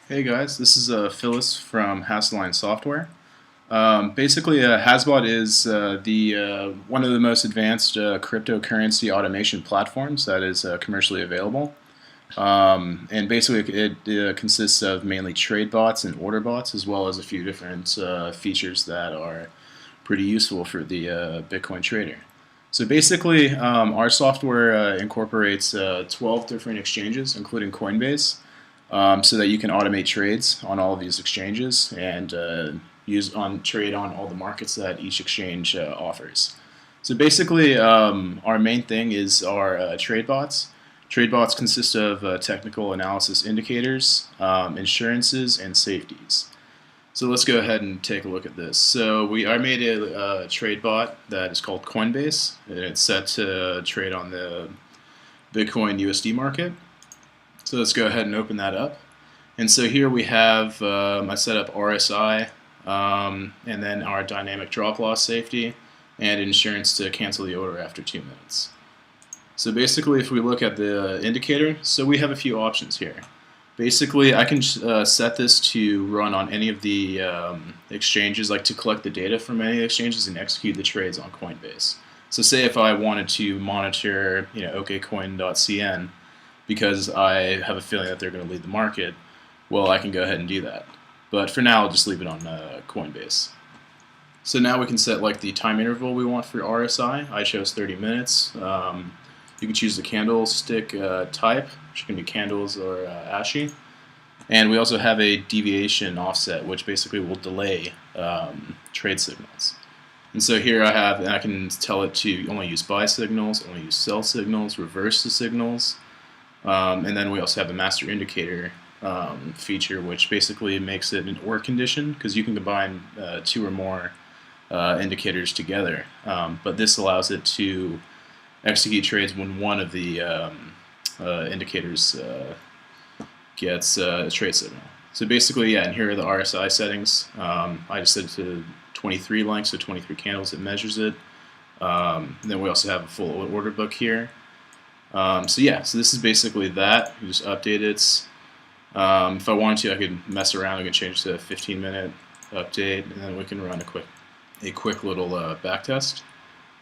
Hey guys, this is Phyllis from Hasselline Software. Basically, Hasbot is the one of the most advanced cryptocurrency automation platforms that is commercially available. And basically, it consists of mainly trade bots and order bots, as well as a few different features that are pretty useful for the Bitcoin trader. So basically, our software incorporates 12 different exchanges, including Coinbase, so that you can automate trades on all of these exchanges and trade on all the markets that each exchange offers. So basically, our main thing is our trade bots. Trade bots consist of technical analysis indicators, insurances, and safeties. So let's go ahead and take a look at this. So I made a trade bot that is called Coinbase, and it's set to trade on the Bitcoin USD market. So let's go ahead and open that up. And so here we have, I set up RSI, and then our dynamic drop loss safety, and insurance to cancel the order after 2 minutes. So basically, if we look at the indicator, so we have a few options here. Basically, I can set this to run on any of the exchanges, like to collect the data from any exchanges and execute the trades on Coinbase. So say if I wanted to monitor, okcoin.cn, because I have a feeling that they're going to lead the market, well, I can go ahead and do that. But for now, I'll just leave it on Coinbase. So now we can set like the time interval we want for RSI. I chose 30 minutes. You can choose the candlestick type, which can be candles or ASCII. And we also have a deviation offset, which basically will delay trade signals. And so here I can tell it to only use buy signals, only use sell signals, reverse the signals. And then we also have a master indicator feature, which basically makes it an OR condition, because you can combine two or more indicators together. But this allows it to execute trades when one of the indicators gets a trade signal. So basically, yeah, and here are the RSI settings. I just set it to 23 lengths, so 23 candles, it measures it. And then we also have a full order book here. So yeah, so this is basically that. You just update it. If I wanted to, I could mess around. I could change to a 15-minute update, and then we can run a quick little back test.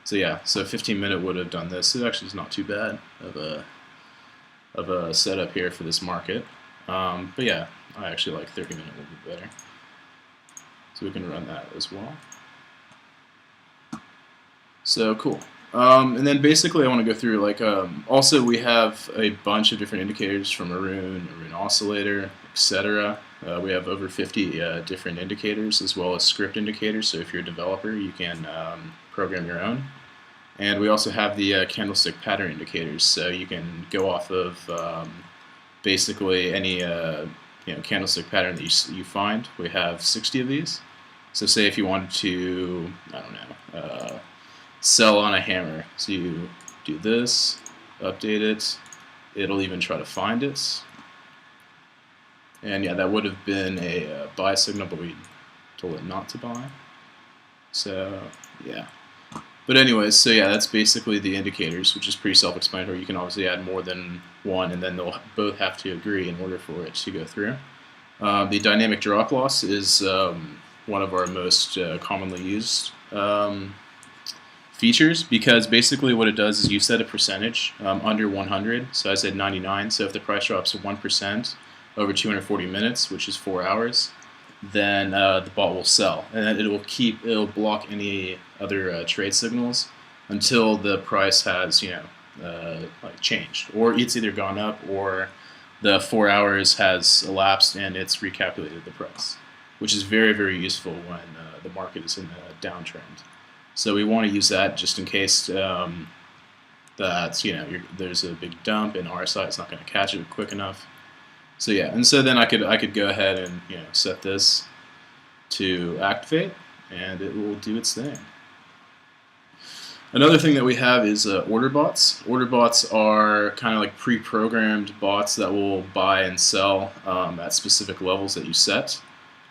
So yeah, so 15-minute would have done this. It actually is not too bad of a setup here for this market. But yeah, I actually like 30-minute a little bit better. So we can run that as well. So cool. And then basically I want to go through also we have a bunch of different indicators from Arun Oscillator, etc. We have over 50 different indicators as well as script indicators, so if you're a developer you can program your own. And we also have the candlestick pattern indicators, so you can go off of basically any candlestick pattern that you find. We have 60 of these. So say if you wanted to, I don't know, sell on a hammer. So you do this, update it, it'll even try to find it. And yeah, that would have been a buy signal, but we told it not to buy. So yeah. But anyways, so yeah, that's basically the indicators, which is pretty self-explanatory. You can obviously add more than one, and then they'll both have to agree in order for it to go through. The dynamic drop loss is one of our most commonly used features, because basically what it does is you set a percentage under 100. So I said 99. So if the price drops 1% over 240 minutes, which is 4 hours, then the bot will sell, and then it'll block any other trade signals until the price has changed, or it's either gone up or the 4 hours has elapsed and it's recalculated the price, which is very, very useful when the market is in a downtrend. So we want to use that just in case that there's a big dump and RSI is not going to catch it quick enough. So yeah, and so then I could go ahead and set this to activate, and it will do its thing. Another thing that we have is order bots. Order bots are kind of like pre-programmed bots that will buy and sell at specific levels that you set.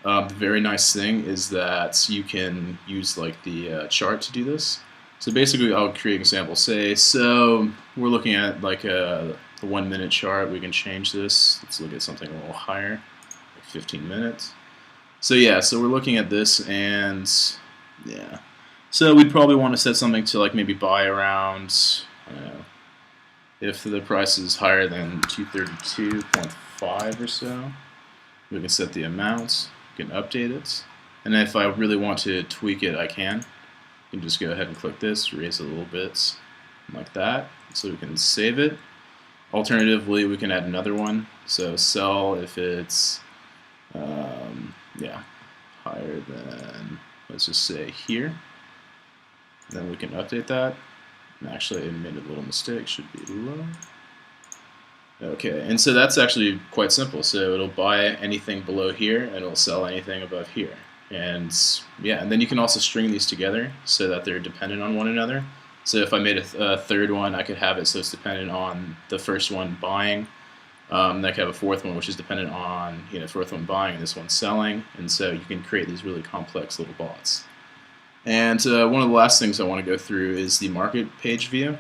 The very nice thing is that you can use like the chart to do this. So basically I'll create an example. So we're looking at like a 1 minute chart. We can change this. Let's look at something a little higher, like 15 minutes. So yeah, so we're looking at this, and yeah, so we'd probably want to set something to like maybe buy around, I don't know, if the price is higher than 232.5 or so, we can set the amount, we can update it, and if I really want to tweak it, I can. You can just go ahead and click this, raise it a little bit, like that, so we can save it. Alternatively, we can add another one, so sell if it's yeah, higher than, let's just say here. Then we can update that. And actually, I made a little mistake, should be low. Okay, and so that's actually quite simple. So it'll buy anything below here, and it'll sell anything above here. And yeah, and then you can also string these together so that they're dependent on one another. So if I made a third one, I could have it so it's dependent on the first one buying. Then I could have a fourth one, which is dependent on the fourth one buying and this one selling. And so you can create these really complex little bots. And one of the last things I want to go through is the market page view.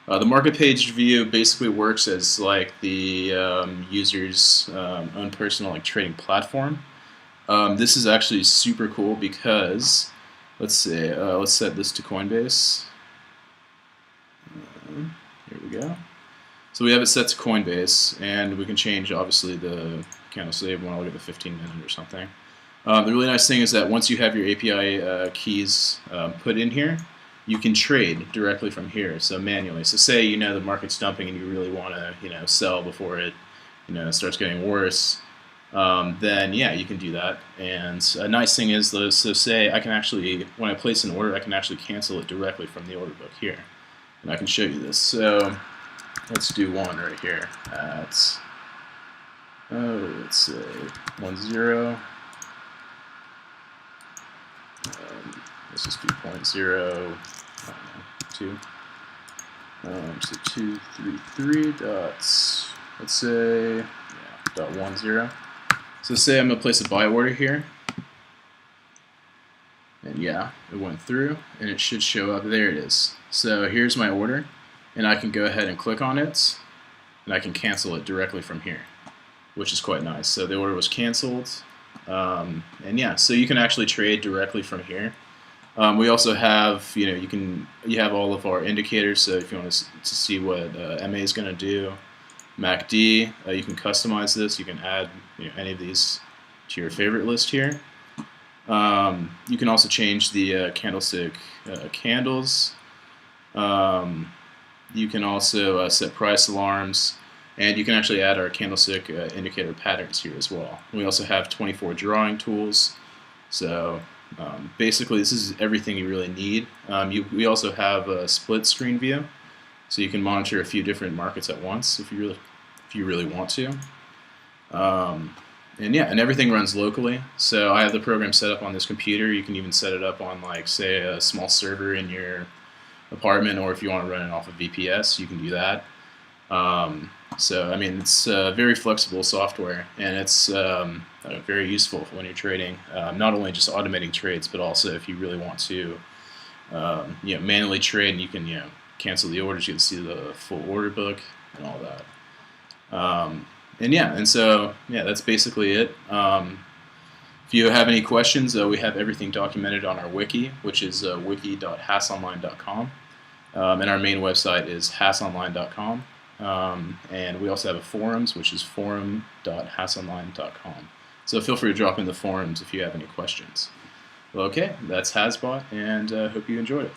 The market page view basically works as like the user's own personal trading platform. This is actually super cool because, let's say, let's set this to Coinbase. Here we go. So we have it set to Coinbase, and we can change, obviously, the candle. So we want to look at the 15-minute or something. The really nice thing is that once you have your API keys put in here, you can trade directly from here, so manually. So say the market's dumping and you really want to sell before it starts getting worse, then yeah, you can do that. And a nice thing is, though, so say I can actually, when I place an order, I can actually cancel it directly from the order book here. And I can show you this. So let's do one right here at, let's say 10. Let's just do 0.02. So 233 dots. Let's say dot 10. So say I'm gonna place a buy order here, and yeah, it went through, and it should show up. There it is. So here's my order, and I can go ahead and click on it, and I can cancel it directly from here, which is quite nice. So the order was canceled, and yeah, so you can actually trade directly from here. We also have, you have all of our indicators. So if you want to see what MA is going to do, MACD, you can customize this. You can add any of these to your favorite list here. You can also change the candlestick candles. You can also set price alarms, and you can actually add our candlestick indicator patterns here as well. We also have 24 drawing tools. So basically, this is everything you really need. We also have a split screen view, so you can monitor a few different markets at once if you really want to. And yeah, and everything runs locally. So I have the program set up on this computer. You can even set it up on, like, say, a small server in your apartment, or if you want to run it off of VPS, you can do that. So I mean, it's very flexible software, and it's very useful when you're trading. Not only just automating trades, but also if you really want to, manually trade, and you can cancel the orders. You can see the full order book and all that. And yeah, and so yeah, that's basically it. If you have any questions, we have everything documented on our wiki, which is wiki.hasonline.com, and our main website is hasonline.com. And we also have a forums, which is forum.hasonline.com. So feel free to drop in the forums if you have any questions. Well, okay, that's Hasbot, and hope you enjoyed it.